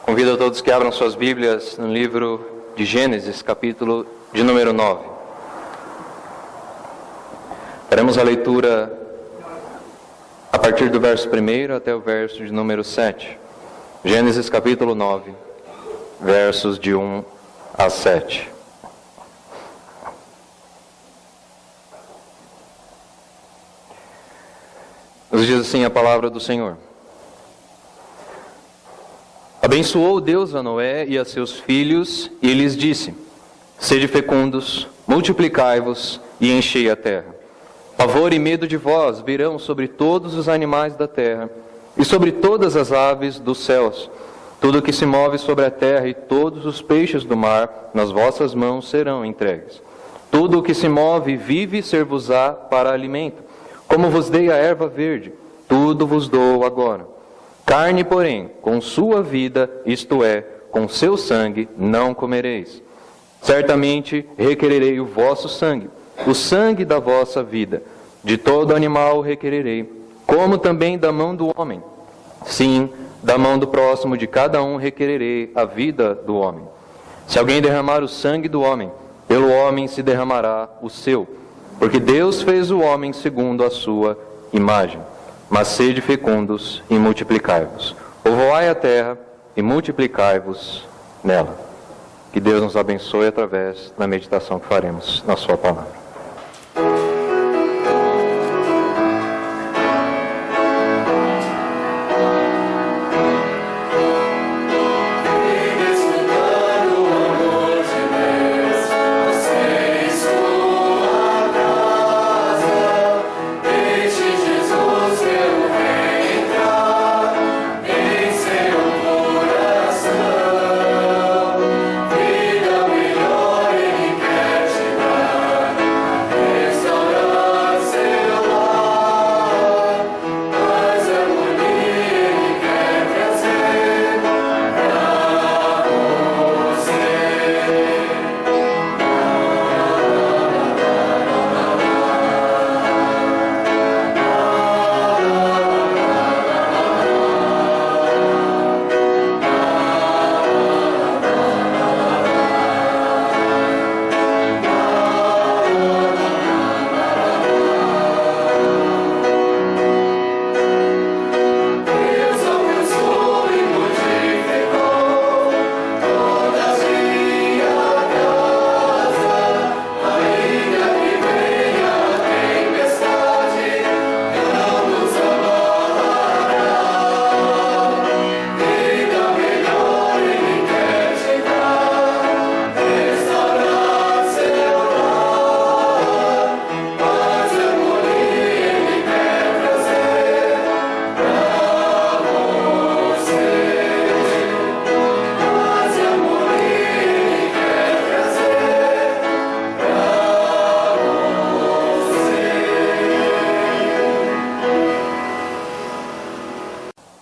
Convido a todos que abram suas Bíblias no livro de Gênesis, capítulo de número 9. Faremos a leitura a partir do verso 1 até o verso de número 7. Gênesis, capítulo 9, versos de 1 a 7. Nos diz assim a palavra do Senhor. Abençoou Deus a Noé e a seus filhos, e lhes disse: Sede fecundos, multiplicai-vos e enchei a terra. Pavor e medo de vós virão sobre todos os animais da terra, e sobre todas as aves dos céus. Tudo que se move sobre a terra e todos os peixes do mar, nas vossas mãos serão entregues. Tudo o que se move vive ser-vos-á para alimento. Como vos dei a erva verde, tudo vos dou agora. Carne, porém, com sua vida, isto é, com seu sangue, não comereis. Certamente requererei o vosso sangue, o sangue da vossa vida. De todo animal requererei, como também da mão do homem. Sim, da mão do próximo de cada um requererei a vida do homem. Se alguém derramar o sangue do homem, pelo homem se derramará o seu, porque Deus fez o homem segundo a sua imagem. Mas sede fecundos e multiplicai-vos. Povoai a terra e multiplicai-vos nela. Que Deus nos abençoe através da meditação que faremos na sua palavra.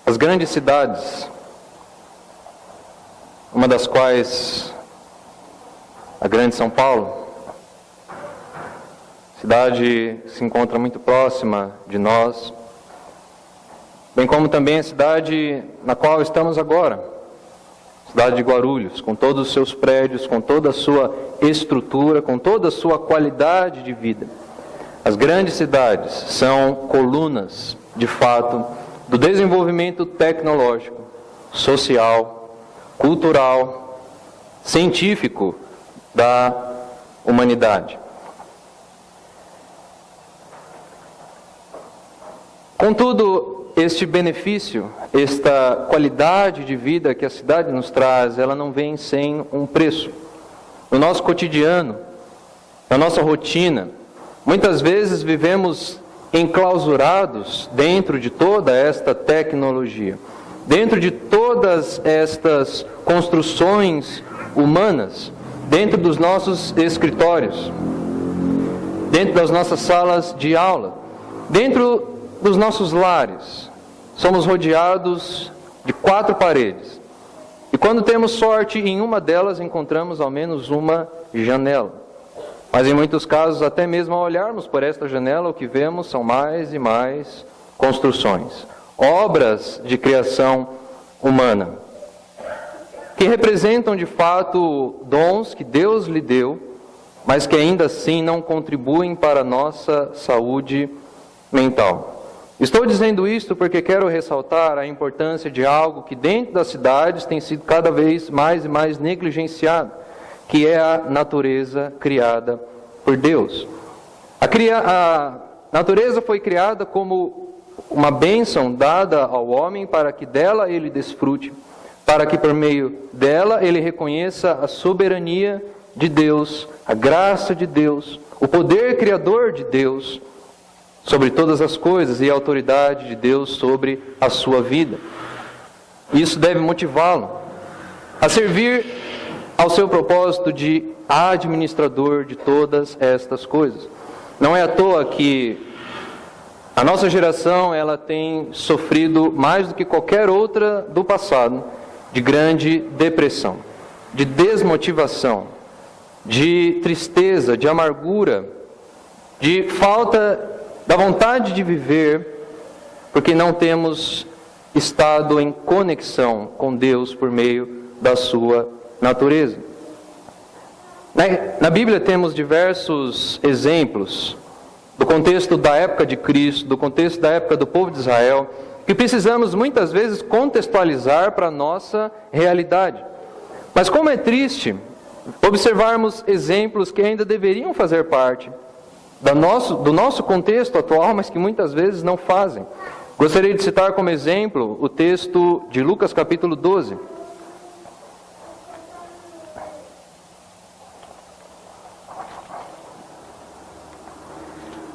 As grandes cidades, uma das quais a grande São Paulo, cidade que se encontra muito próxima de nós, bem como também a cidade na qual estamos agora, cidade de Guarulhos, com todos os seus prédios, com toda a sua estrutura, com toda a sua qualidade de vida. As grandes cidades são colunas, de fato, do desenvolvimento tecnológico, social, cultural, científico da humanidade. Contudo, este benefício, esta qualidade de vida que a cidade nos traz, ela não vem sem um preço. No nosso cotidiano, na nossa rotina, muitas vezes vivemos enclausurados dentro de toda esta tecnologia, dentro de todas estas construções humanas, dentro dos nossos escritórios, dentro das nossas salas de aula, dentro dos nossos lares. Somos rodeados de 4 paredes. E quando temos sorte, em uma delas encontramos ao menos uma janela. Mas em muitos casos, até mesmo ao olharmos por esta janela, o que vemos são mais e mais construções, obras de criação humana. que representam de fato dons que Deus lhe deu, mas que ainda assim não contribuem para a nossa saúde mental. Estou dizendo isto porque quero ressaltar a importância de algo que dentro das cidades tem sido cada vez mais e mais negligenciado, que é a natureza criada por Deus. A natureza foi criada como uma bênção dada ao homem para que dela ele desfrute, para que por meio dela ele reconheça a soberania de Deus, a graça de Deus, o poder criador de Deus sobre todas as coisas e a autoridade de Deus sobre a sua vida. Isso deve motivá-lo a servir ao seu propósito de administrador de todas estas coisas. Não é à toa que a nossa geração ela tem sofrido mais do que qualquer outra do passado de grande depressão, de desmotivação, de tristeza, de amargura, de falta da vontade de viver, porque não temos estado em conexão com Deus por meio da sua natureza. Na Bíblia temos diversos exemplos do contexto da época de Cristo, do contexto da época do povo de Israel, que precisamos muitas vezes contextualizar para a nossa realidade. Mas como é triste observarmos exemplos que ainda deveriam fazer parte do nosso contexto atual, mas que muitas vezes não fazem. Gostaria de citar como exemplo o texto de Lucas capítulo 12.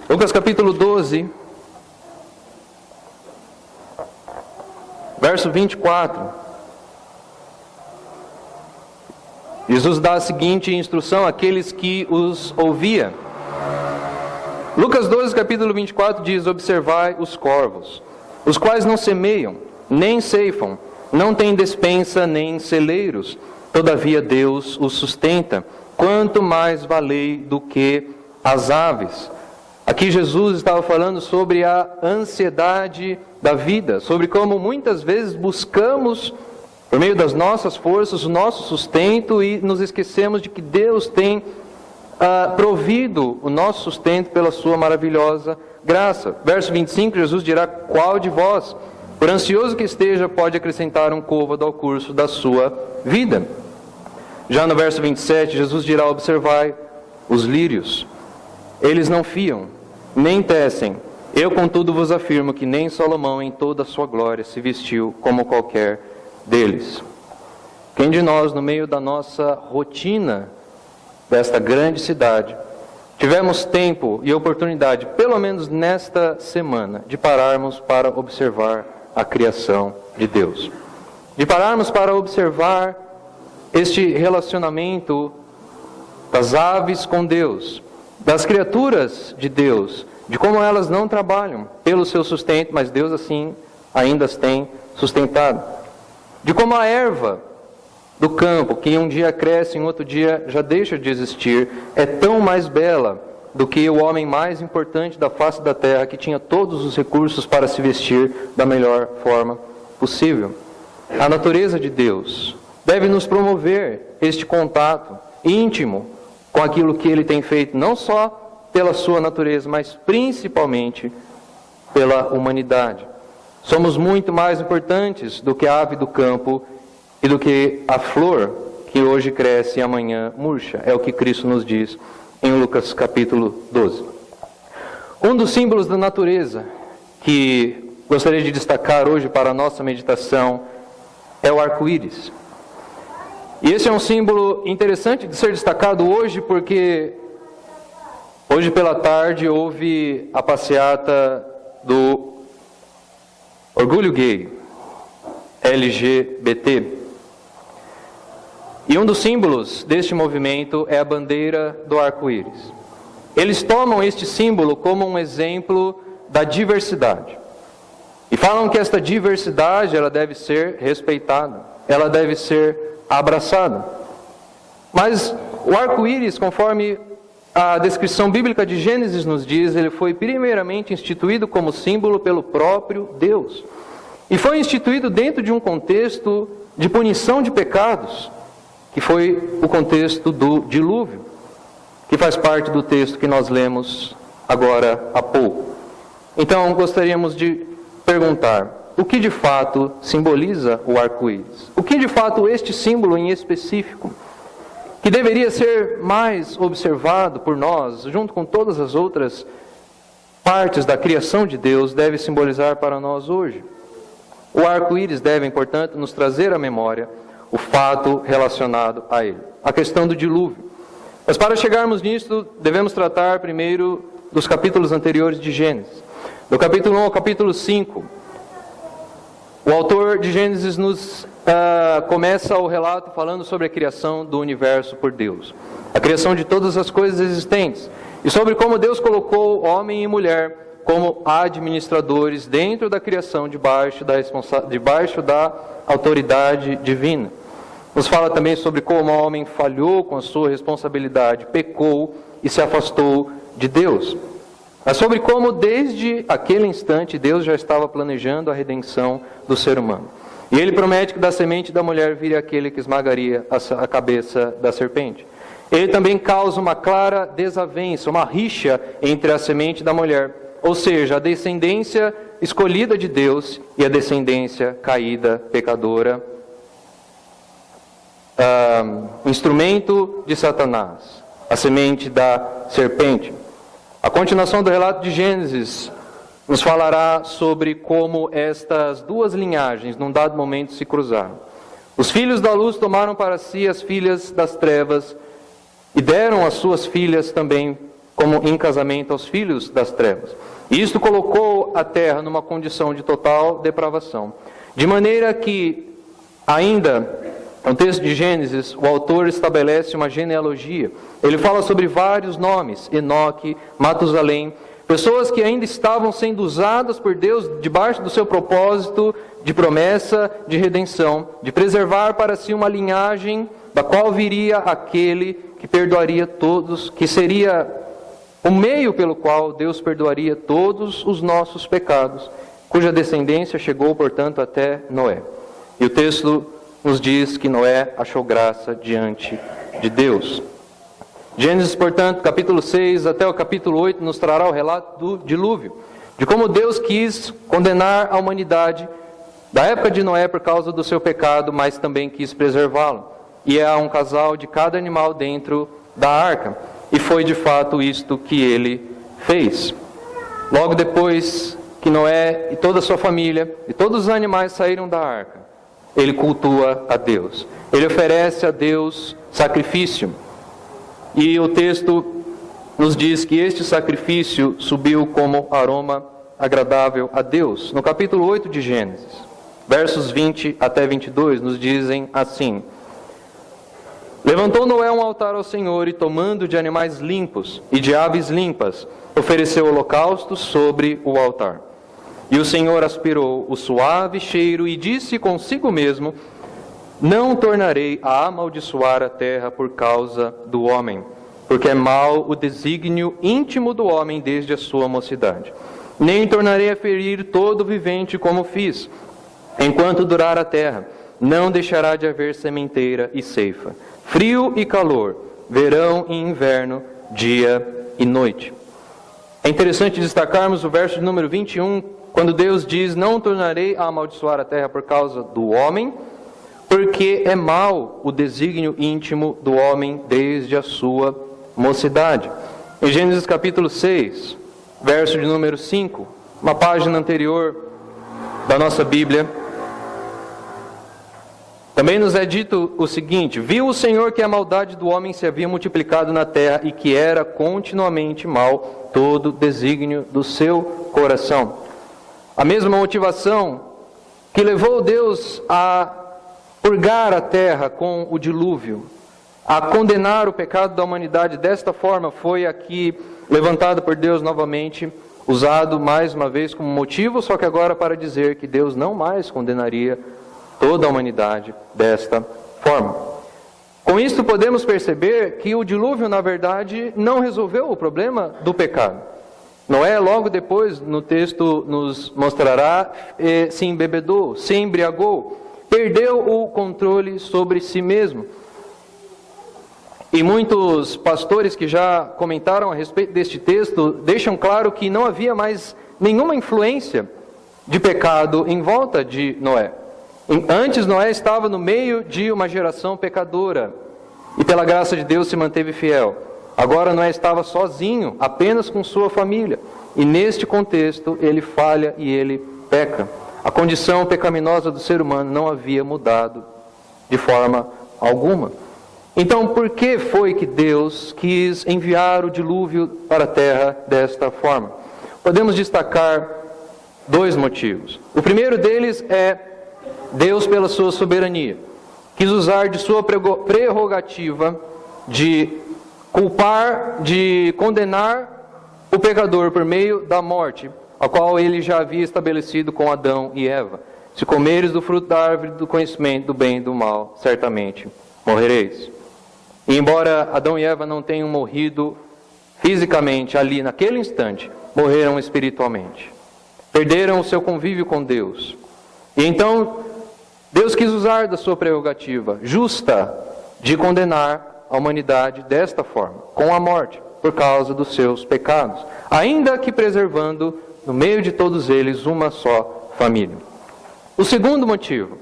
Lucas capítulo 12, verso 24. Jesus dá a seguinte instrução àqueles que os ouvia. Lucas 12, capítulo 24 diz: observai os corvos, os quais não semeiam, nem ceifam, não têm despensa nem celeiros, todavia Deus os sustenta. Quanto mais valei do que as aves. Aqui Jesus estava falando sobre a ansiedade da vida, sobre como muitas vezes buscamos, por meio das nossas forças, o nosso sustento e nos esquecemos de que Deus tem provido o nosso sustento pela sua maravilhosa graça. Verso 25, Jesus dirá: qual de vós, por ansioso que esteja, pode acrescentar um côvado ao curso da sua vida? Já no verso 27, Jesus dirá: observai os lírios, eles não fiam, nem tecem. Eu, contudo, vos afirmo que nem Salomão, em toda a sua glória, se vestiu como qualquer deles. Quem de nós, no meio da nossa rotina desta grande cidade, tivemos tempo e oportunidade, pelo menos nesta semana, de pararmos para observar a criação de Deus? De pararmos para observar este relacionamento das aves com Deus, das criaturas de Deus, de como elas não trabalham pelo seu sustento, mas Deus assim ainda as tem sustentado. De como a erva do campo, que um dia cresce e em outro dia já deixa de existir, é tão mais bela do que o homem mais importante da face da terra, que tinha todos os recursos para se vestir da melhor forma possível. A natureza de Deus deve nos promover este contato íntimo com aquilo que Ele tem feito, não só pela sua natureza, mas principalmente pela humanidade. Somos muito mais importantes do que a ave do campo e do que a flor que hoje cresce e amanhã murcha. É o que Cristo nos diz em Lucas capítulo 12. Um dos símbolos da natureza que gostaria de destacar hoje para a nossa meditação é o arco-íris. E esse é um símbolo interessante de ser destacado hoje, porque hoje pela tarde houve a passeata do Orgulho Gay, LGBT. E um dos símbolos deste movimento é a bandeira do arco-íris. Eles tomam este símbolo como um exemplo da diversidade. E falam que esta diversidade ela deve ser respeitada, ela deve ser abraçada. Mas o arco-íris, conforme a descrição bíblica de Gênesis nos diz, ele foi primeiramente instituído como símbolo pelo próprio Deus. E foi instituído dentro de um contexto de punição de pecados, que foi o contexto do dilúvio, que faz parte do texto que nós lemos agora há pouco. Então, gostaríamos de perguntar, o que de fato simboliza o arco-íris? O que de fato este símbolo em específico, que deveria ser mais observado por nós, junto com todas as outras partes da criação de Deus, deve simbolizar para nós hoje? O arco-íris deve, portanto, nos trazer à memória o fato relacionado a ele, a questão do dilúvio. Mas para chegarmos nisso, devemos tratar primeiro dos capítulos anteriores de Gênesis. Do capítulo 1 ao capítulo 5, o autor de Gênesis nos começa o relato falando sobre a criação do universo por Deus, a criação de todas as coisas existentes, e sobre como Deus colocou homem e mulher como administradores dentro da criação, debaixo da autoridade divina. Nos fala também sobre como o homem falhou com a sua responsabilidade, pecou e se afastou de Deus. Mas sobre como desde aquele instante Deus já estava planejando a redenção do ser humano. E ele promete que da semente da mulher viria aquele que esmagaria a cabeça da serpente. Ele também causa uma clara desavença, uma rixa entre a semente da mulher, ou seja, a descendência escolhida de Deus e a descendência caída, pecadora, instrumento de Satanás, a semente da serpente. A continuação do relato de Gênesis nos falará sobre como estas duas linhagens, num dado momento, se cruzaram. Os filhos da luz tomaram para si as filhas das trevas e deram as suas filhas também como em casamento aos filhos das trevas. E isto colocou a terra numa condição de total depravação. De maneira que, ainda no texto de Gênesis, o autor estabelece uma genealogia. Ele fala sobre vários nomes: Enoque, Matusalém, pessoas que ainda estavam sendo usadas por Deus debaixo do seu propósito de promessa de redenção, de preservar para si uma linhagem da qual viria aquele que perdoaria todos, que seria o meio pelo qual Deus perdoaria todos os nossos pecados, cuja descendência chegou, portanto, até Noé. E o texto nos diz que Noé achou graça diante de Deus. Gênesis, portanto, capítulo 6 até o capítulo 8, nos trará o relato do dilúvio, de como Deus quis condenar a humanidade da época de Noé por causa do seu pecado, mas também quis preservá-lo. E há um casal de cada animal dentro da arca, e foi de fato isto que ele fez. Logo depois que Noé e toda a sua família e todos os animais saíram da arca, ele cultua a Deus. Ele oferece a Deus sacrifício. E o texto nos diz que este sacrifício subiu como aroma agradável a Deus. No capítulo 8 de Gênesis, versos 20 até 22, nos dizem assim: Levantou Noé um altar ao Senhor e, tomando de animais limpos e de aves limpas, ofereceu holocaustos sobre o altar. E o Senhor aspirou o suave cheiro e disse consigo mesmo: Não tornarei a amaldiçoar a terra por causa do homem, porque é mau o desígnio íntimo do homem desde a sua mocidade. Nem tornarei a ferir todo vivente como fiz. Enquanto durar a terra, não deixará de haver sementeira e ceifa, frio e calor, verão e inverno, dia e noite. É interessante destacarmos o verso de número 21, quando Deus diz: Não tornarei a amaldiçoar a terra por causa do homem, porque é mau o desígnio íntimo do homem desde a sua mocidade. Em Gênesis capítulo 6, verso de número 5, uma página anterior da nossa Bíblia, também nos é dito o seguinte: Viu o Senhor que a maldade do homem se havia multiplicado na terra e que era continuamente mau todo desígnio do seu coração. A mesma motivação que levou Deus a purgar a terra com o dilúvio, a condenar o pecado da humanidade desta forma, foi aqui levantada por Deus novamente, usado mais uma vez como motivo, só que agora para dizer que Deus não mais condenaria toda a humanidade desta forma. Com isto podemos perceber que o dilúvio, na verdade, não resolveu o problema do pecado. Noé, logo depois, no texto nos mostrará, se embebedou, se embriagou, perdeu o controle sobre si mesmo. E muitos pastores que já comentaram a respeito deste texto deixam claro que não havia mais nenhuma influência de pecado em volta de Noé. Antes, Noé estava no meio de uma geração pecadora e pela graça de Deus se manteve fiel. Agora Noé estava sozinho, apenas com sua família. E neste contexto ele falha e ele peca. A condição pecaminosa do ser humano não havia mudado de forma alguma. Então, por que foi que Deus quis enviar o dilúvio para a terra desta forma? Podemos destacar dois motivos. O primeiro deles é Deus, pela sua soberania, quis usar de sua prerrogativa de culpar, de condenar o pecador por meio da morte, a qual ele já havia estabelecido com Adão e Eva. Se comeres do fruto da árvore do conhecimento do bem e do mal, certamente morrereis. E embora Adão e Eva não tenham morrido fisicamente ali naquele instante, morreram espiritualmente. Perderam o seu convívio com Deus. E então, Deus quis usar da sua prerrogativa justa de condenar a humanidade desta forma, com a morte, por causa dos seus pecados, ainda que preservando, no meio de todos eles, uma só família. O segundo motivo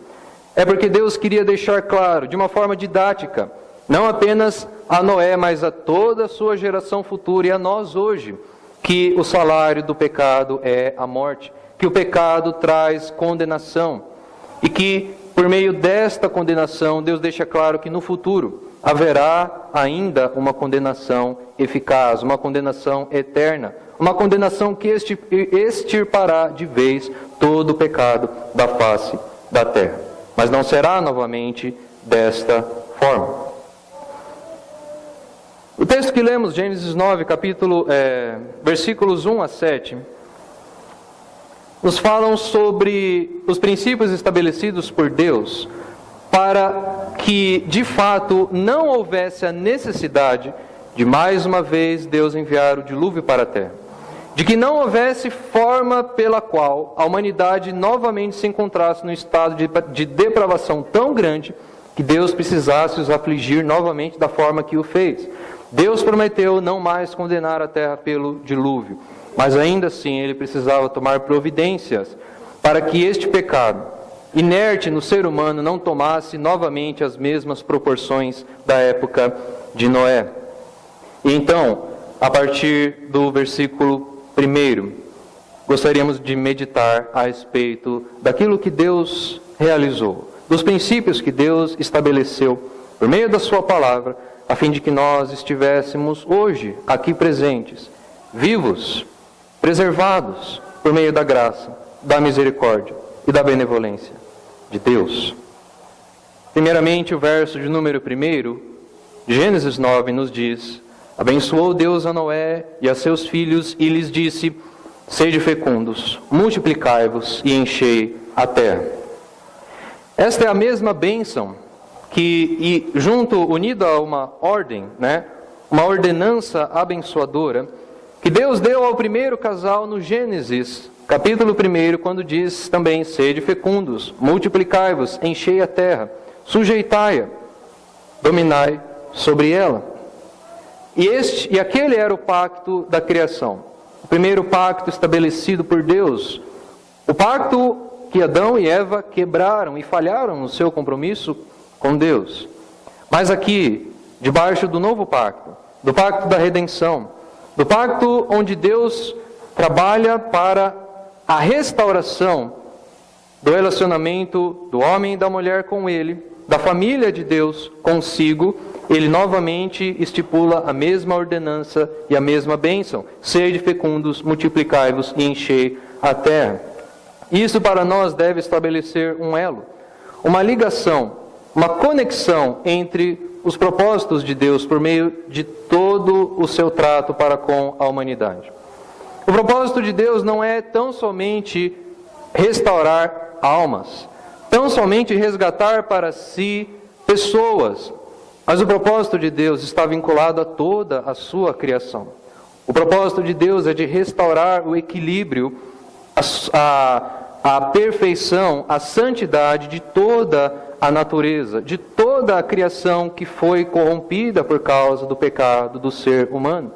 é porque Deus queria deixar claro, de uma forma didática, não apenas a Noé, mas a toda a sua geração futura e a nós hoje, que o salário do pecado é a morte, que o pecado traz condenação e que, por meio desta condenação, Deus deixa claro que no futuro haverá ainda uma condenação eficaz, uma condenação eterna, uma condenação que extirpará de vez todo o pecado da face da terra. Mas não será novamente desta forma. O texto que lemos, Gênesis 9, versículos 1 a 7, nos falam sobre os princípios estabelecidos por Deus para que, de fato, não houvesse a necessidade de, mais uma vez, Deus enviar o dilúvio para a terra. De que não houvesse forma pela qual a humanidade novamente se encontrasse no estado de depravação tão grande que Deus precisasse os afligir novamente da forma que o fez. Deus prometeu não mais condenar a terra pelo dilúvio, mas ainda assim ele precisava tomar providências para que este pecado, inerte no ser humano, não tomasse novamente as mesmas proporções da época de Noé. E então, a partir do versículo 1, gostaríamos de meditar a respeito daquilo que Deus realizou, dos princípios que Deus estabeleceu por meio da sua palavra, a fim de que nós estivéssemos hoje aqui presentes, vivos, preservados por meio da graça, da misericórdia e da benevolência de Deus. Primeiramente, o verso de número 1 de Gênesis 9 nos diz: abençoou Deus a Noé e a seus filhos e lhes disse: sede fecundos, multiplicai-vos e enchei a terra. Esta é a mesma bênção unida a uma ordem, uma ordenança abençoadora, que Deus deu ao primeiro casal no Gênesis, capítulo 1, quando diz também: sede fecundos, multiplicai-vos, enchei a terra, sujeitai-a, dominai sobre ela. E aquele era o pacto da criação, o primeiro pacto estabelecido por Deus, o pacto que Adão e Eva quebraram e falharam no seu compromisso com Deus. Mas aqui, debaixo do novo pacto, do pacto da redenção, do pacto onde Deus trabalha para a restauração do relacionamento do homem e da mulher com Ele, da família de Deus consigo, Ele novamente estipula a mesma ordenança e a mesma bênção: sede fecundos, multiplicai-vos e enchei a terra. Isso para nós deve estabelecer um elo, uma ligação, uma conexão entre os propósitos de Deus por meio de todo o seu trato para com a humanidade. O propósito de Deus não é tão somente restaurar almas, tão somente resgatar para si pessoas, mas o propósito de Deus está vinculado a toda a sua criação. O propósito de Deus é de restaurar o equilíbrio, a a perfeição, a santidade de toda a natureza, de toda a criação que foi corrompida por causa do pecado do ser humano.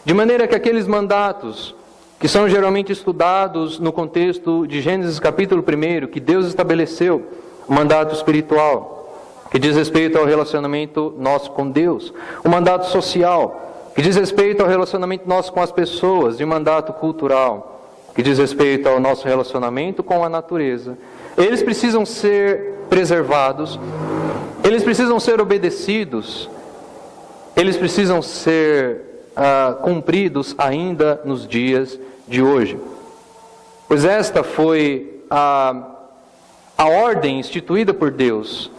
De maneira que aqueles mandatos, que são geralmente estudados no contexto de Gênesis capítulo 1, que Deus estabeleceu, o mandato espiritual, que diz respeito ao relacionamento nosso com Deus, o mandato social, que diz respeito ao relacionamento nosso com as pessoas, e o mandato cultural, que diz respeito ao nosso relacionamento com a natureza. Eles precisam ser preservados, eles precisam ser obedecidos, eles precisam ser cumpridos ainda nos dias de hoje. Pois esta foi a ordem instituída por Deus,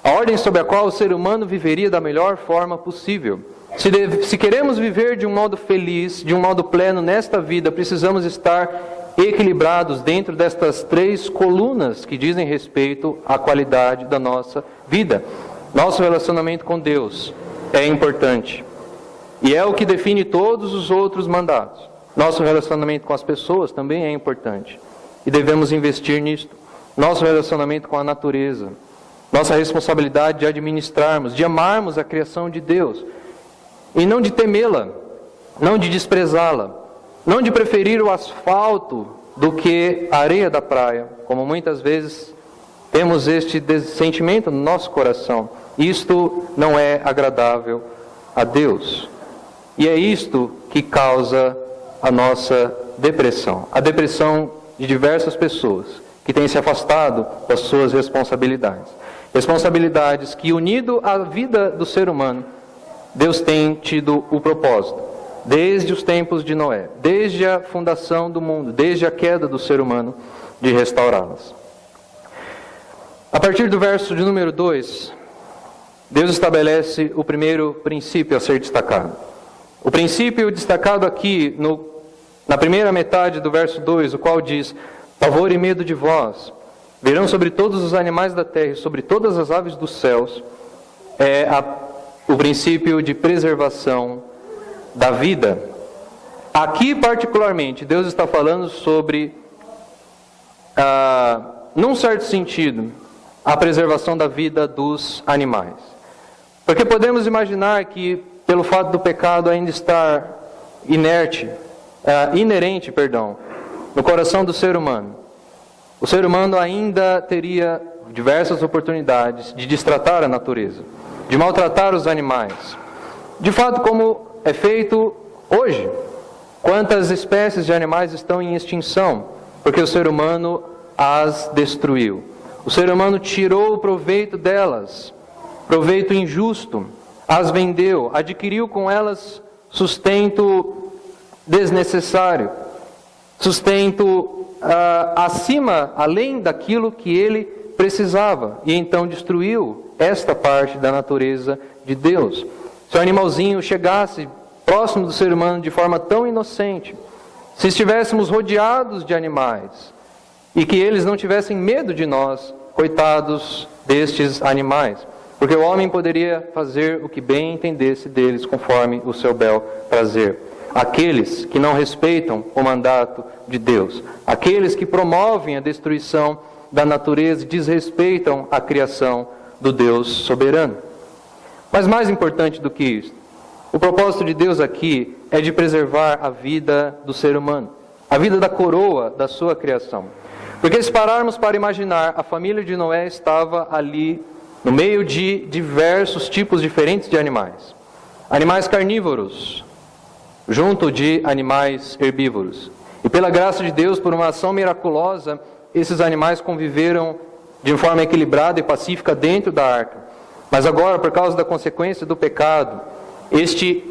a ordem sobre a qual o ser humano viveria da melhor forma possível. Se queremos viver de um modo feliz, de um modo pleno nesta vida, precisamos estar equilibrados dentro destas 3 colunas que dizem respeito à qualidade da nossa vida. Nosso relacionamento com Deus é importante e é o que define todos os outros mandatos. Nosso relacionamento com as pessoas também é importante e devemos investir nisto. Nosso relacionamento com a natureza, nossa responsabilidade de administrarmos, de amarmos a criação de Deus e não de temê-la, não de desprezá-la, não de preferir o asfalto do que a areia da praia, como muitas vezes temos este sentimento no nosso coração. Isto não é agradável a Deus. E é isto que causa a nossa depressão. A depressão de diversas pessoas que têm se afastado das suas responsabilidades. Responsabilidades que, unido à vida do ser humano, Deus tem tido o propósito, desde os tempos de Noé, desde a fundação do mundo, desde a queda do ser humano, de restaurá-las. A partir do verso de número 2, Deus estabelece o primeiro princípio a ser destacado. O princípio destacado aqui, na primeira metade do verso 2, o qual diz: pavor e medo de vós virão sobre todos os animais da terra e sobre todas as aves dos céus, é o princípio de preservação da vida. Aqui, particularmente, Deus está falando sobre, num certo sentido, a preservação da vida dos animais. Porque podemos imaginar que, pelo fato do pecado ainda estar inerente, no coração do ser humano, o ser humano ainda teria diversas oportunidades de destratar a natureza, de maltratar os animais. De fato, como é feito hoje. Quantas espécies de animais estão em extinção? Porque o ser humano as destruiu. O ser humano tirou o proveito delas, proveito injusto, as vendeu, adquiriu com elas sustento desnecessário, sustento além daquilo que ele precisava, e então destruiu esta parte da natureza de Deus. Se o animalzinho chegasse próximo do ser humano de forma tão inocente, se estivéssemos rodeados de animais, e que eles não tivessem medo de nós, coitados destes animais, porque o homem poderia fazer o que bem entendesse deles, conforme o seu bel prazer. Aqueles que não respeitam o mandato de Deus, aqueles que promovem a destruição da natureza e desrespeitam a criação do Deus soberano. Mas mais importante do que isso, o propósito de Deus aqui é de preservar a vida do ser humano, a vida da coroa da sua criação. Porque se pararmos para imaginar, a família de Noé estava ali no meio de diversos tipos diferentes de animais. Animais carnívoros, junto de animais herbívoros. E pela graça de Deus, por uma ação miraculosa, esses animais conviveram de forma equilibrada e pacífica dentro da arca. Mas agora, por causa da consequência do pecado, este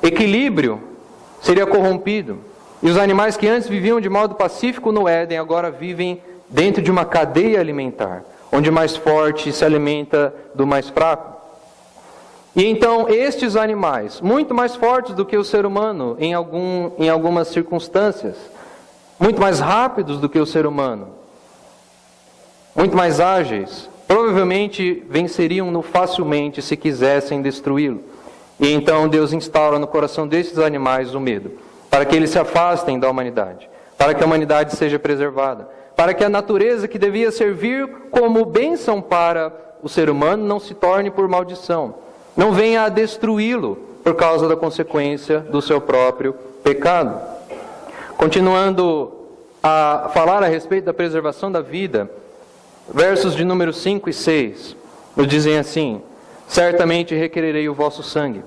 equilíbrio seria corrompido. E os animais que antes viviam de modo pacífico no Éden, agora vivem dentro de uma cadeia alimentar, onde o mais forte se alimenta do mais fraco. E então estes animais, muito mais fortes do que o ser humano em algumas circunstâncias, muito mais rápidos do que o ser humano, muito mais ágeis, provavelmente venceriam-no facilmente se quisessem destruí-lo. E então Deus instaura no coração destes animais o medo, para que eles se afastem da humanidade, para que a humanidade seja preservada, para que a natureza que devia servir como bênção para o ser humano não se torne por maldição, não venha a destruí-lo por causa da consequência do seu próprio pecado. Continuando a falar a respeito da preservação da vida, versos de número 5 e 6 nos dizem assim: certamente requererei o vosso sangue,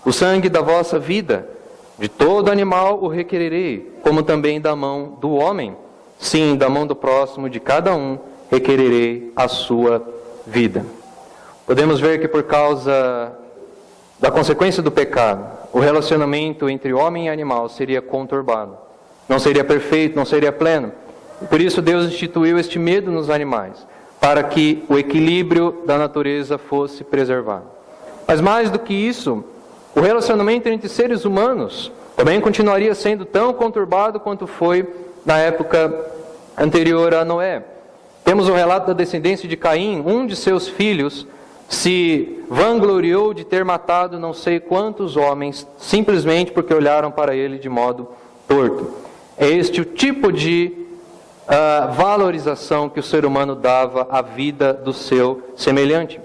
o sangue da vossa vida, de todo animal o requererei, como também da mão do homem, sim, da mão do próximo, de cada um requererei a sua vida. Podemos ver que por causa da consequência do pecado, o relacionamento entre homem e animal seria conturbado, não seria perfeito, não seria pleno. Por isso Deus instituiu este medo nos animais, para que o equilíbrio da natureza fosse preservado. Mas mais do que isso, o relacionamento entre seres humanos também continuaria sendo tão conturbado quanto foi na época anterior a Noé. Temos o relato da descendência de Caim. Um de seus filhos se vangloriou de ter matado não sei quantos homens, simplesmente porque olharam para ele de modo torto. É este o tipo de valorização que o ser humano dava à vida do seu semelhante.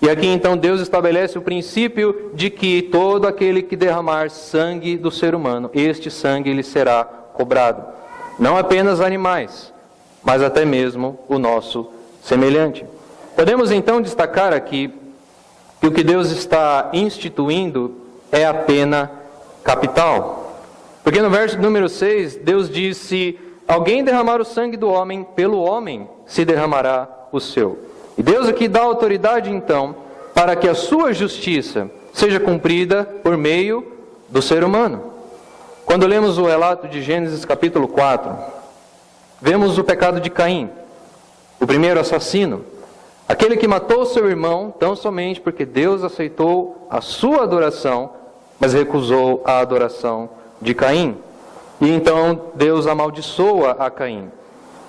E aqui então Deus estabelece o princípio de que todo aquele que derramar sangue do ser humano, este sangue lhe será cobrado. Não apenas animais, mas até mesmo o nosso semelhante. Podemos então destacar aqui que o que Deus está instituindo é a pena capital. Porque no verso número 6, Deus diz: se alguém derramar o sangue do homem, pelo homem se derramará o seu. E Deus aqui dá autoridade então para que a sua justiça seja cumprida por meio do ser humano. Quando lemos o relato de Gênesis capítulo 4, vemos o pecado de Caim, o primeiro assassino, aquele que matou seu irmão tão somente porque Deus aceitou a sua adoração, mas recusou a adoração de Caim. E então Deus amaldiçoa a Caim.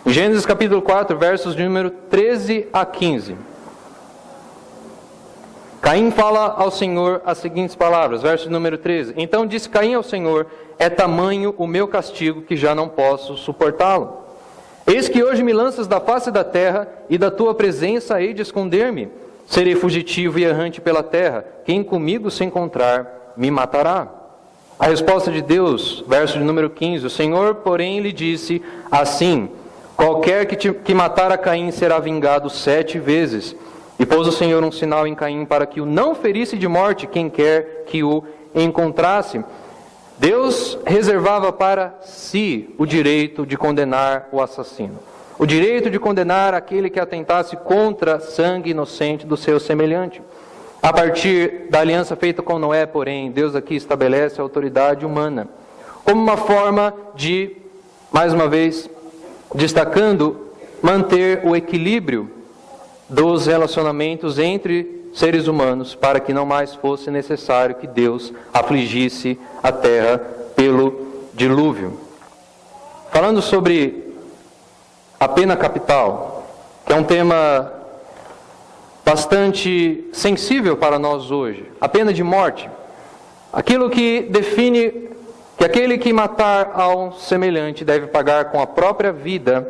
Em Gênesis capítulo 4, versos de número 13 a 15. Caim fala ao Senhor as seguintes palavras, verso número 13. Então disse Caim ao Senhor: é tamanho o meu castigo que já não posso suportá-lo. Eis que hoje me lanças da face da terra, e da tua presença hei de esconder-me. Serei fugitivo e errante pela terra. Quem comigo se encontrar, me matará. A resposta de Deus, verso de número 15. O Senhor, porém, lhe disse assim: qualquer que matar a Caim será vingado 7 vezes. E pôs o Senhor um sinal em Caim para que o não ferisse de morte quem quer que o encontrasse. Deus reservava para si o direito de condenar o assassino, o direito de condenar aquele que atentasse contra sangue inocente do seu semelhante. A partir da aliança feita com Noé, porém, Deus aqui estabelece a autoridade humana, como uma forma de, mais uma vez, destacando, manter o equilíbrio dos relacionamentos entre seres humanos, para que não mais fosse necessário que Deus afligisse a terra pelo dilúvio. Falando sobre a pena capital, que é um tema bastante sensível para nós hoje, a pena de morte, aquilo que define que aquele que matar ao semelhante deve pagar com a própria vida.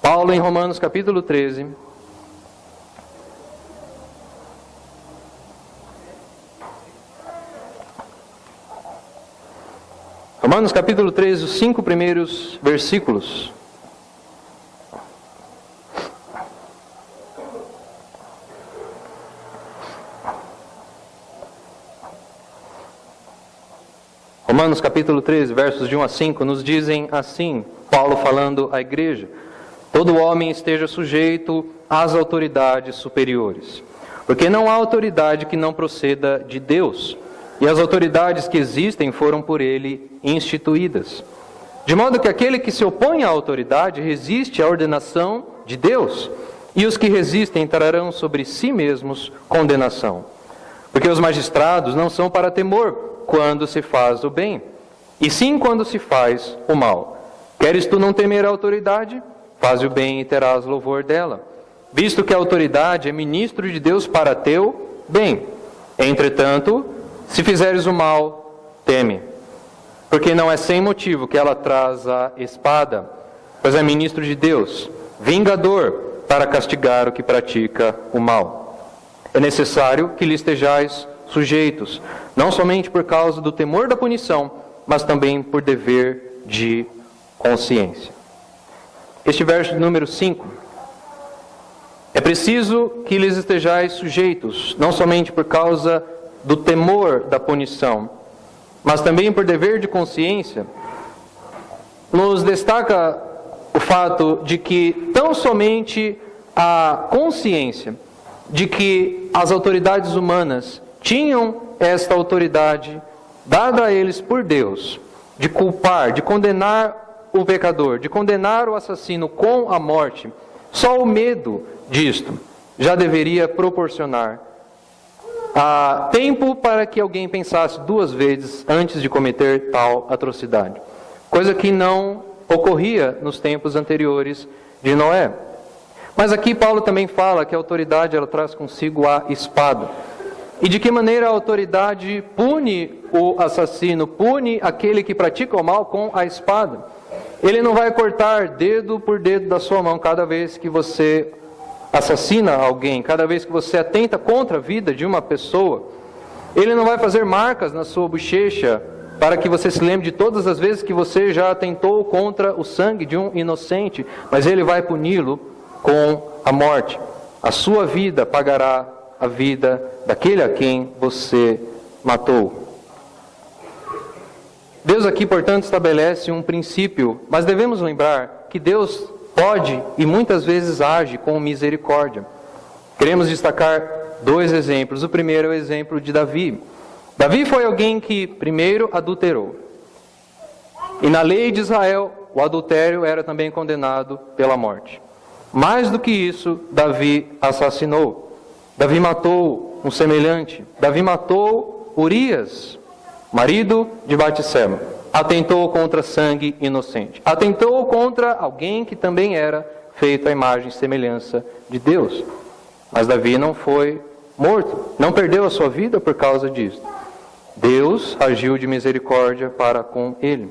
Paulo, em Romanos capítulo 13, Romanos capítulo 13, os 5 primeiros versículos. Romanos capítulo 13, versos de 1 a 5, nos dizem assim, Paulo falando à igreja: todo homem esteja sujeito às autoridades superiores, porque não há autoridade que não proceda de Deus, e as autoridades que existem foram por ele instituídas. De modo que aquele que se opõe à autoridade resiste à ordenação de Deus, e os que resistem trarão sobre si mesmos condenação. Porque os magistrados não são para temor quando se faz o bem, e sim quando se faz o mal. Queres tu não temer a autoridade? Faze o bem e terás louvor dela, visto que a autoridade é ministro de Deus para teu bem. Entretanto, se fizeres o mal, teme, porque não é sem motivo que ela traz a espada. pois é ministro de Deus, vingador para castigar o que pratica o mal. É necessário que lhe estejais sujeitos, não somente por causa do temor da punição, mas também por dever de consciência. Este verso número 5. É preciso que lhes estejais sujeitos, não somente por causa do temor da punição, mas também por dever de consciência. Nos destaca o fato de que tão somente a consciência de que as autoridades humanas tinham esta autoridade dada a eles por Deus, de culpar, de condenar o pecador, de condenar o assassino com a morte, só o medo disto já deveria proporcionar tempo para que alguém pensasse 2 vezes antes de cometer tal atrocidade. Coisa que não ocorria nos tempos anteriores de Noé. Mas aqui Paulo também fala que a autoridade ela traz consigo a espada. E de que maneira a autoridade pune o assassino, pune aquele que pratica o mal com a espada. Ele não vai cortar dedo por dedo da sua mão cada vez que você assassina alguém, cada vez que você atenta contra a vida de uma pessoa. Ele não vai fazer marcas na sua bochecha para que você se lembre de todas as vezes que você já atentou contra o sangue de um inocente, mas ele vai puni-lo com a morte. A sua vida pagará a vida daquele a quem você matou. Deus aqui, portanto, estabelece um princípio, mas devemos lembrar que Deus pode e muitas vezes age com misericórdia. Queremos destacar 2 exemplos. O primeiro é o exemplo de Davi. Davi foi alguém que primeiro adulterou. E na lei de Israel, o adultério era também condenado pela morte. Mais do que isso, Davi assassinou. Davi matou um semelhante. Davi matou Urias, marido de Batseba. Atentou contra sangue inocente. Atentou contra alguém que também era feito à imagem e semelhança de Deus. Mas Davi não foi morto. Não perdeu a sua vida por causa disso. Deus agiu de misericórdia para com ele.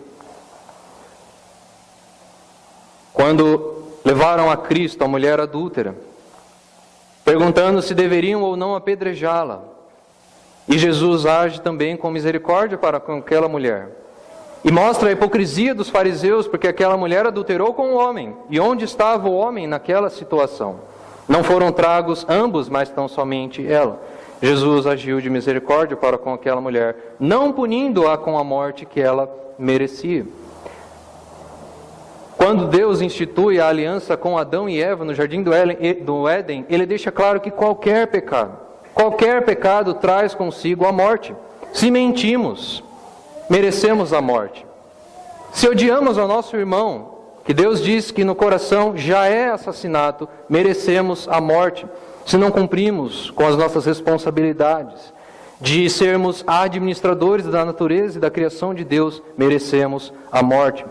Quando levaram a Cristo a mulher adúltera, perguntando se deveriam ou não apedrejá-la, e Jesus age também com misericórdia para com aquela mulher. E mostra a hipocrisia dos fariseus, porque aquela mulher adulterou com o homem. E onde estava o homem naquela situação? Não foram tragos ambos, mas tão somente ela. Jesus agiu de misericórdia para com aquela mulher, não punindo-a com a morte que ela merecia. Quando Deus institui a aliança com Adão e Eva no jardim do Éden, Ele deixa claro que qualquer pecado traz consigo a morte. Se mentimos, merecemos a morte. Se odiamos ao nosso irmão, que Deus diz que no coração já é assassinato, merecemos a morte. Se não cumprimos com as nossas responsabilidades de sermos administradores da natureza e da criação de Deus, merecemos a morte.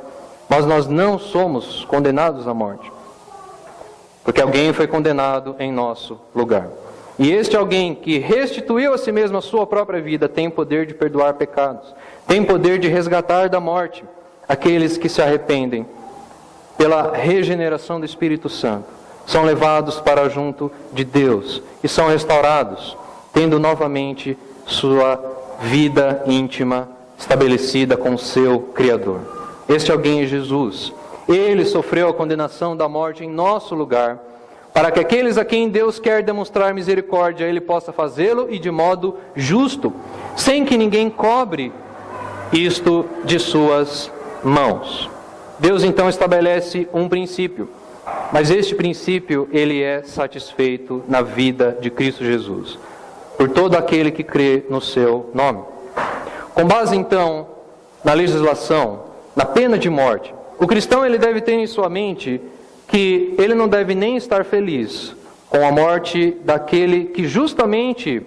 Mas nós não somos condenados à morte, porque alguém foi condenado em nosso lugar. E este alguém que restituiu a si mesmo a sua própria vida tem poder de perdoar pecados, tem poder de resgatar da morte aqueles que se arrependem pela regeneração do Espírito Santo. São levados para junto de Deus e são restaurados, tendo novamente sua vida íntima estabelecida com o seu Criador. Este alguém é Jesus. Ele sofreu a condenação da morte em nosso lugar, para que aqueles a quem Deus quer demonstrar misericórdia, Ele possa fazê-lo e de modo justo, sem que ninguém cobre isto de suas mãos. Deus então estabelece um princípio, mas este princípio ele é satisfeito na vida de Cristo Jesus, por todo aquele que crê no seu nome. Com base então na legislação, na pena de morte, o cristão ele deve ter em sua mente que ele não deve nem estar feliz com a morte daquele que justamente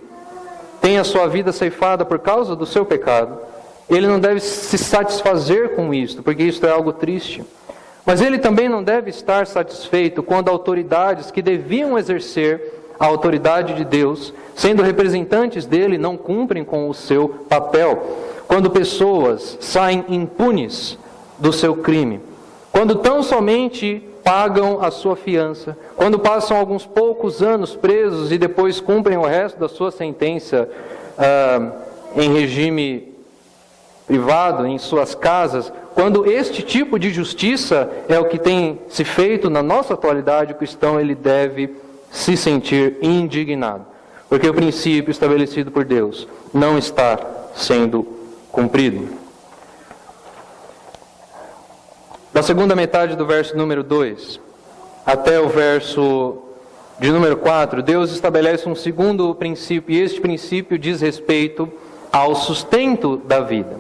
tem a sua vida ceifada por causa do seu pecado. Ele não deve se satisfazer com isto, porque isto é algo triste. Mas ele também não deve estar satisfeito quando autoridades que deviam exercer a autoridade de Deus, sendo representantes dele, não cumprem com o seu papel. Quando pessoas saem impunes do seu crime. quando tão somente pagam a sua fiança, quando passam alguns poucos anos presos e depois cumprem o resto da sua sentença em regime privado, em suas casas, quando este tipo de justiça é o que tem se feito na nossa atualidade, o cristão ele deve se sentir indignado, porque o princípio estabelecido por Deus não está sendo cumprido. Da segunda metade do verso número 2 até o verso de número 4, Deus estabelece um segundo princípio, e este princípio diz respeito ao sustento da vida.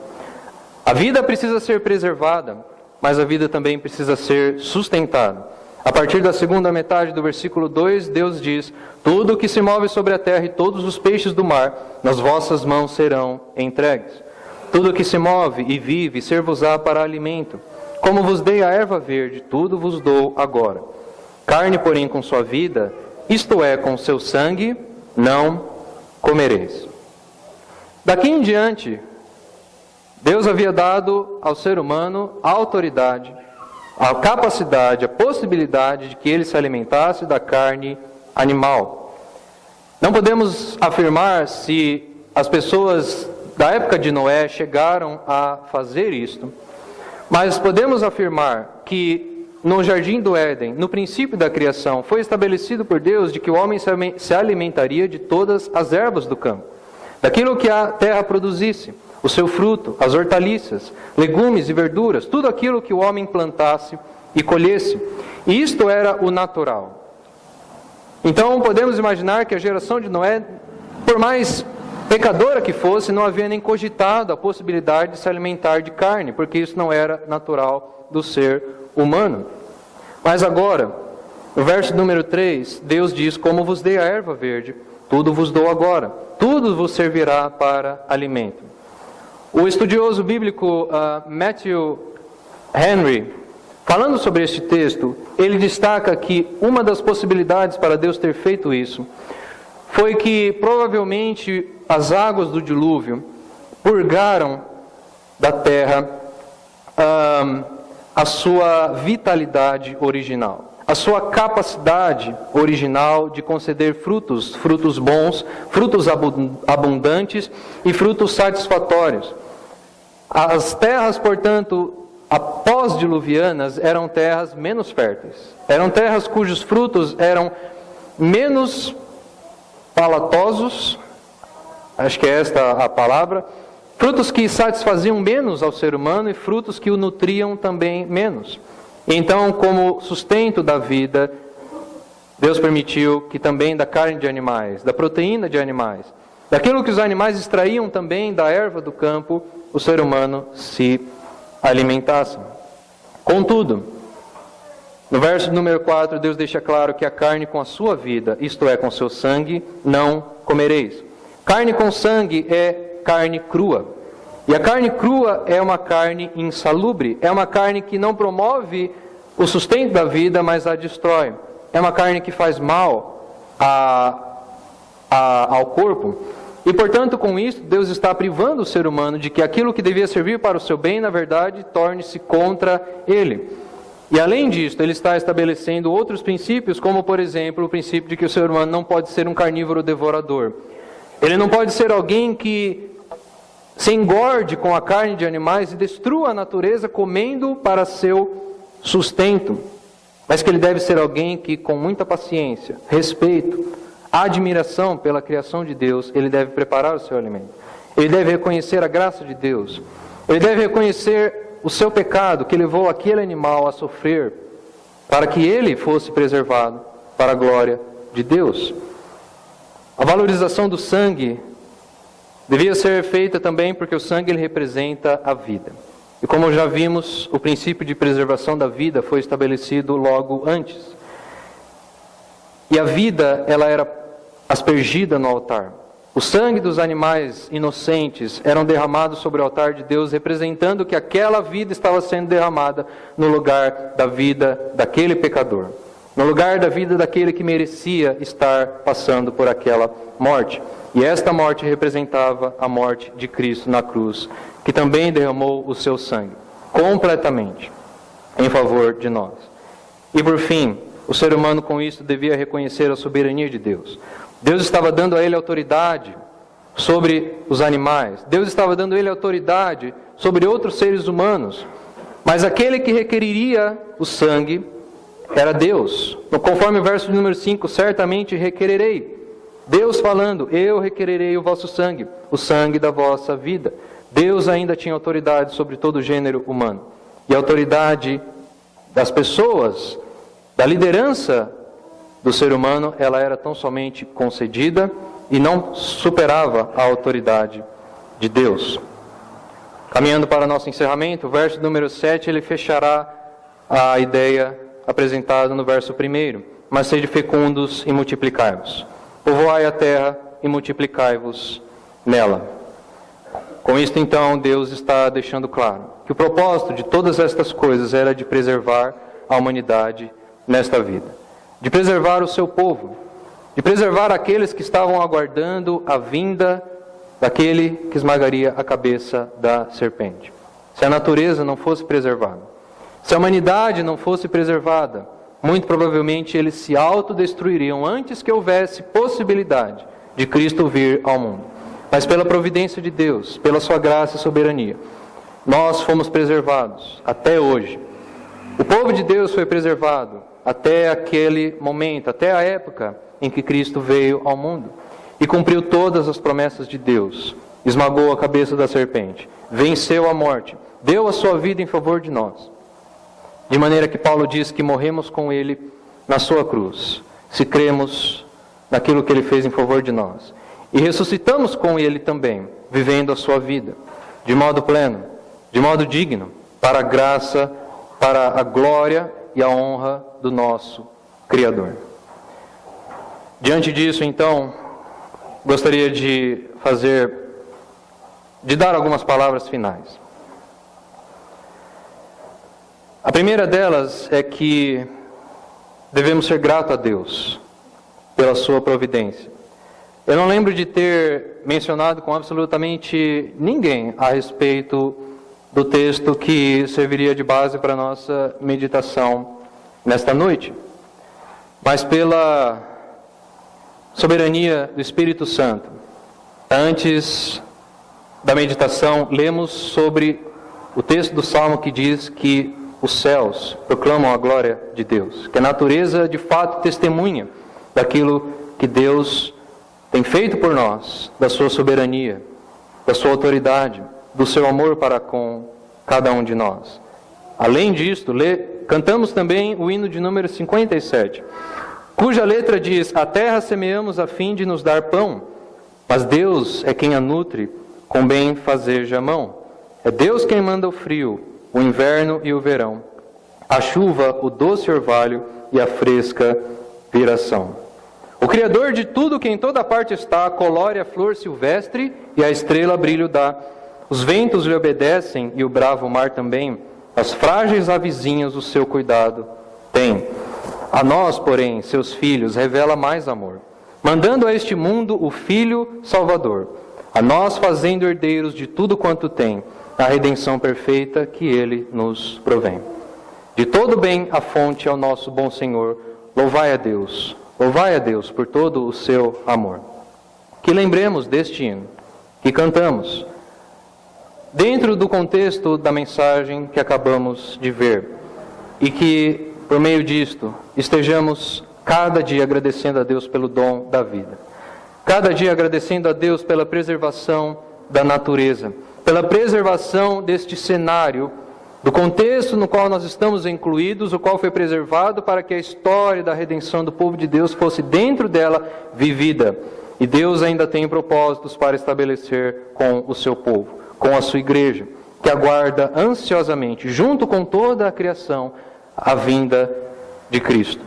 A vida precisa ser preservada, mas a vida também precisa ser sustentada. A partir da segunda metade do versículo 2, Deus diz: tudo o que se move sobre a terra e todos os peixes do mar, nas vossas mãos serão entregues. Tudo o que se move e vive, ser-vos-á para alimento. Como vos dei a erva verde, tudo vos dou agora. Carne, porém, com sua vida, isto é, com seu sangue, não comereis. Daqui em diante, Deus havia dado ao ser humano a autoridade, a capacidade, a possibilidade de que ele se alimentasse da carne animal. Não podemos afirmar se as pessoas da época de Noé chegaram a fazer isto, mas podemos afirmar que no Jardim do Éden, no princípio da criação, foi estabelecido por Deus de que o homem se alimentaria de todas as ervas do campo, daquilo que a terra produzisse, o seu fruto, as hortaliças, legumes e verduras, tudo aquilo que o homem plantasse e colhesse. E isto era o natural. Então podemos imaginar que a geração de Noé, por mais pecadora que fosse, não havia nem cogitado a possibilidade de se alimentar de carne, porque isso não era natural do ser humano. Mas agora, no verso número 3, Deus diz: como vos dei a erva verde, tudo vos dou agora, tudo vos servirá para alimento. O estudioso bíblico Matthew Henry, falando sobre este texto, ele destaca que uma das possibilidades para Deus ter feito isso foi que provavelmente as águas do dilúvio purgaram da terra a sua vitalidade original, a sua capacidade original de conceder frutos bons, frutos abundantes e frutos satisfatórios. As terras, portanto, após-diluvianas eram terras menos férteis, eram terras cujos frutos eram menos palatosos, acho que é esta a palavra, frutos que satisfaziam menos ao ser humano e frutos que o nutriam também menos. Então, como sustento da vida, Deus permitiu que também da carne de animais, da proteína de animais, daquilo que os animais extraíam também da erva do campo, o ser humano se alimentasse. Contudo, no verso número 4, Deus deixa claro que a carne com a sua vida, isto é, com seu sangue, não comereis. Carne com sangue é carne crua. E a carne crua é uma carne insalubre, é uma carne que não promove o sustento da vida, mas a destrói. É uma carne que faz mal ao corpo. E, portanto, com isso, Deus está privando o ser humano de que aquilo que devia servir para o seu bem, na verdade, torne-se contra ele. E, além disso, ele está estabelecendo outros princípios, como, por exemplo, o princípio de que o ser humano não pode ser um carnívoro devorador. Ele não pode ser alguém que se engorde com a carne de animais e destrua a natureza comendo para seu sustento. Mas que ele deve ser alguém que, com muita paciência, respeito, admiração pela criação de Deus, ele deve preparar o seu alimento. Ele deve reconhecer a graça de Deus. Ele deve reconhecer o seu pecado que levou aquele animal a sofrer para que ele fosse preservado para a glória de Deus. A valorização do sangue devia ser feita também porque o sangue ele representa a vida. E como já vimos, o princípio de preservação da vida foi estabelecido logo antes. E a vida, ela era aspergida no altar. O sangue dos animais inocentes eram derramados sobre o altar de Deus, representando que aquela vida estava sendo derramada no lugar da vida daquele pecador, no lugar da vida daquele que merecia estar passando por aquela morte. E esta morte representava a morte de Cristo na cruz, que também derramou o seu sangue, completamente. em favor de nós. E por fim, o ser humano com isso devia reconhecer a soberania de Deus. Deus estava dando a ele autoridade sobre os animais. Deus estava dando a ele autoridade sobre outros seres humanos. Mas aquele que requeriria o sangue era Deus. Conforme o verso de número 5, certamente requererei. Deus falando, eu requererei o vosso sangue, o sangue da vossa vida. Deus ainda tinha autoridade sobre todo o gênero humano. E a autoridade das pessoas, da liderança do ser humano, ela era tão somente concedida e não superava a autoridade de Deus. Caminhando para nosso encerramento, o verso número 7, ele fechará a ideia apresentada no verso 1. Mas sede fecundos e multiplicai-vos. Povoai a terra e multiplicai-vos nela. Com isto, então, Deus está deixando claro que o propósito de todas estas coisas era de preservar a humanidade nesta vida. De preservar o seu povo. De preservar aqueles que estavam aguardando a vinda daquele que esmagaria a cabeça da serpente. Se a natureza não fosse preservada, se a humanidade não fosse preservada, muito provavelmente eles se autodestruiriam antes que houvesse possibilidade de Cristo vir ao mundo. Mas pela providência de Deus, pela sua graça e soberania, nós fomos preservados até hoje. O povo de Deus foi preservado até aquele momento, até a época em que Cristo veio ao mundo e cumpriu todas as promessas de Deus, esmagou a cabeça da serpente, venceu a morte, deu a sua vida em favor de nós. De maneira que Paulo diz que morremos com Ele na sua cruz, se cremos naquilo que Ele fez em favor de nós. E ressuscitamos com Ele também, vivendo a sua vida, de modo pleno, de modo digno, para a graça, para a glória e a honra do nosso Criador. Diante disso, então, gostaria de dar algumas palavras finais. A primeira delas é que devemos ser gratos a Deus pela sua providência. Eu não lembro de ter mencionado com absolutamente ninguém a respeito do texto que serviria de base para a nossa meditação nesta noite. Mas pela soberania do Espírito Santo, antes da meditação, lemos sobre o texto do Salmo que diz que os céus proclamam a glória de Deus, que a natureza de fato testemunha daquilo que Deus tem feito por nós, da sua soberania, da sua autoridade, do seu amor para com cada um de nós. Além disto, cantamos também o hino de número 57, cuja letra diz: a terra semeamos a fim de nos dar pão, mas Deus é quem a nutre com bem fazeja mão. É Deus quem manda o frio, o inverno e o verão, a chuva, o doce orvalho e a fresca viração. O Criador de tudo que em toda parte está, colore a flor silvestre e a estrela brilho dá. Os ventos lhe obedecem e o bravo mar também, as frágeis avezinhas o seu cuidado tem. A nós, porém, seus filhos, revela mais amor, mandando a este mundo o Filho Salvador, a nós fazendo herdeiros de tudo quanto tem, a redenção perfeita que Ele nos provém. De todo bem a fonte é o nosso bom Senhor, louvai a Deus por todo o seu amor. Que lembremos deste hino, que cantamos, dentro do contexto da mensagem que acabamos de ver, e que, por meio disto, estejamos cada dia agradecendo a Deus pelo dom da vida, cada dia agradecendo a Deus pela preservação da natureza, pela preservação deste cenário, do contexto no qual nós estamos incluídos, o qual foi preservado para que a história da redenção do povo de Deus fosse dentro dela vivida. E Deus ainda tem propósitos para estabelecer com o seu povo, com a sua igreja, que aguarda ansiosamente, junto com toda a criação, a vinda de Cristo.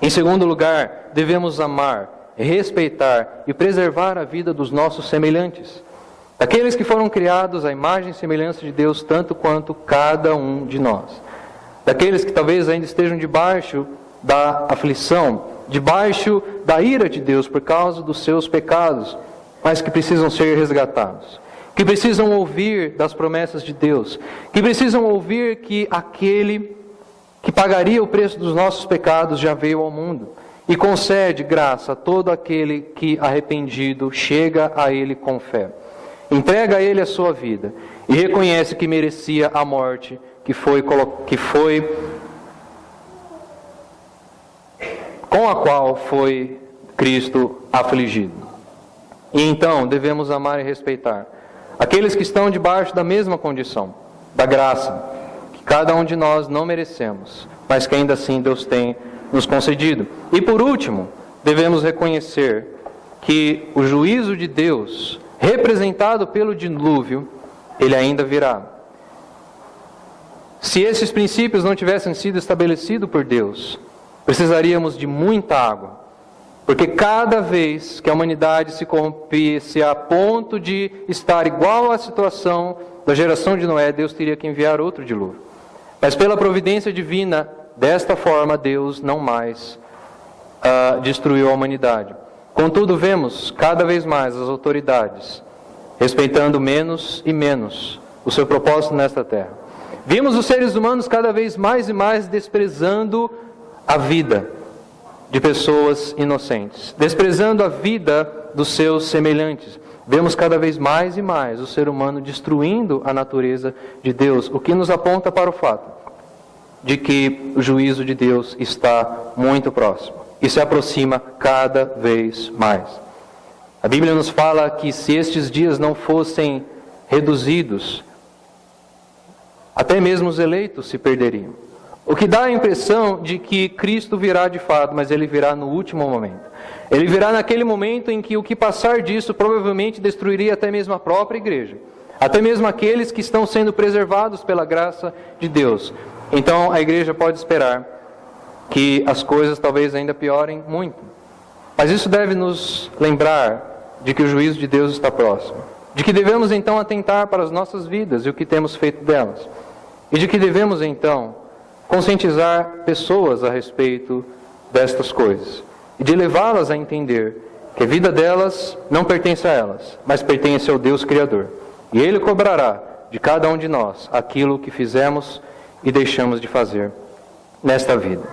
Em segundo lugar, devemos amar, respeitar e preservar a vida dos nossos semelhantes, daqueles que foram criados à imagem e semelhança de Deus, tanto quanto cada um de nós. Daqueles que talvez ainda estejam debaixo da aflição, debaixo da ira de Deus por causa dos seus pecados, mas que precisam ser resgatados. que precisam ouvir das promessas de Deus, que precisam ouvir que aquele que pagaria o preço dos nossos pecados já veio ao mundo e concede graça a todo aquele que, arrependido, chega a Ele com fé, entrega a Ele a sua vida e reconhece que merecia a morte com a qual foi Cristo afligido. E então devemos amar e respeitar aqueles que estão debaixo da mesma condição, da graça, que cada um de nós não merecemos, mas que ainda assim Deus tem nos concedido. E por último, devemos reconhecer que o juízo de Deus, representado pelo dilúvio, ele ainda virá. Se esses princípios não tivessem sido estabelecidos por Deus, precisaríamos de muita água, porque cada vez que a humanidade se corrompesse a ponto de estar igual à situação da geração de Noé, Deus teria que enviar outro dilúvio. Mas pela providência divina, desta forma, Deus não mais destruiu a humanidade. Contudo, vemos cada vez mais as autoridades respeitando menos e menos o seu propósito nesta terra. Vimos os seres humanos cada vez mais e mais desprezando a vida de pessoas inocentes, desprezando a vida dos seus semelhantes. Vemos cada vez mais e mais o ser humano destruindo a natureza de Deus, o que nos aponta para o fato de que o juízo de Deus está muito próximo e se aproxima cada vez mais. A Bíblia nos fala que se estes dias não fossem reduzidos, até mesmo os eleitos se perderiam. O que dá a impressão de que Cristo virá de fato, mas Ele virá no último momento. Ele virá naquele momento em que o que passar disso provavelmente destruiria até mesmo a própria igreja. Até mesmo aqueles que estão sendo preservados pela graça de Deus. Então a igreja pode esperar que as coisas talvez ainda piorem muito. Mas isso deve nos lembrar de que o juízo de Deus está próximo. De que devemos então atentar para as nossas vidas e o que temos feito delas. E de que devemos então conscientizar pessoas a respeito destas coisas. E de levá-las a entender que a vida delas não pertence a elas, mas pertence ao Deus Criador. E Ele cobrará de cada um de nós aquilo que fizemos e deixamos de fazer nesta vida.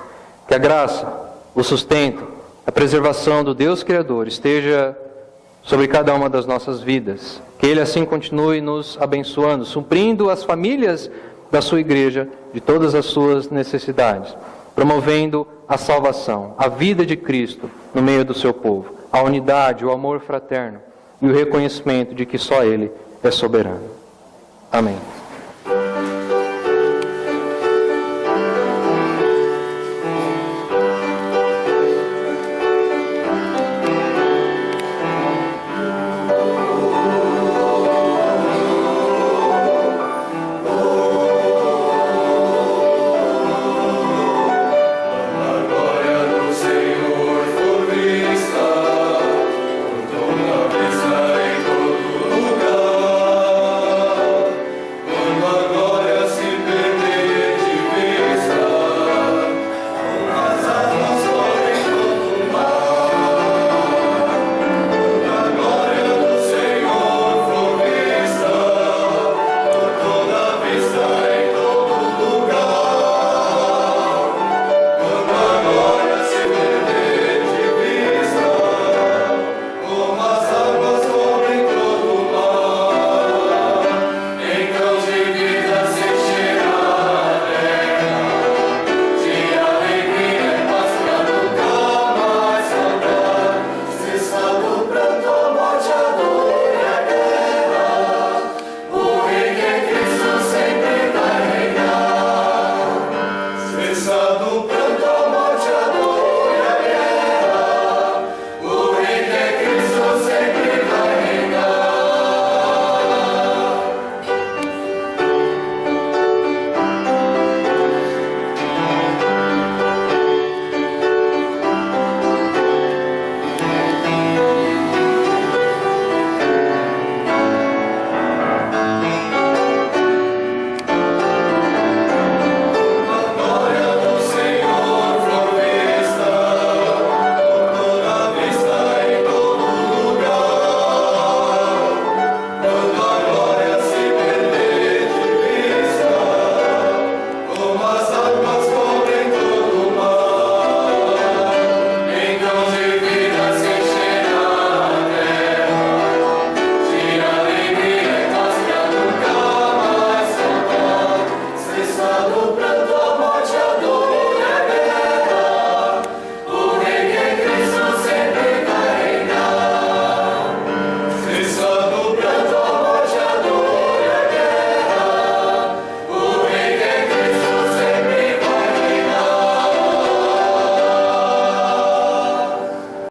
Que a graça, o sustento, a preservação do Deus Criador esteja sobre cada uma das nossas vidas. Que Ele assim continue nos abençoando, suprindo as famílias da sua igreja de todas as suas necessidades, promovendo a salvação, a vida de Cristo no meio do seu povo, a unidade, o amor fraterno e o reconhecimento de que só Ele é soberano. Amém. Glória alumbrando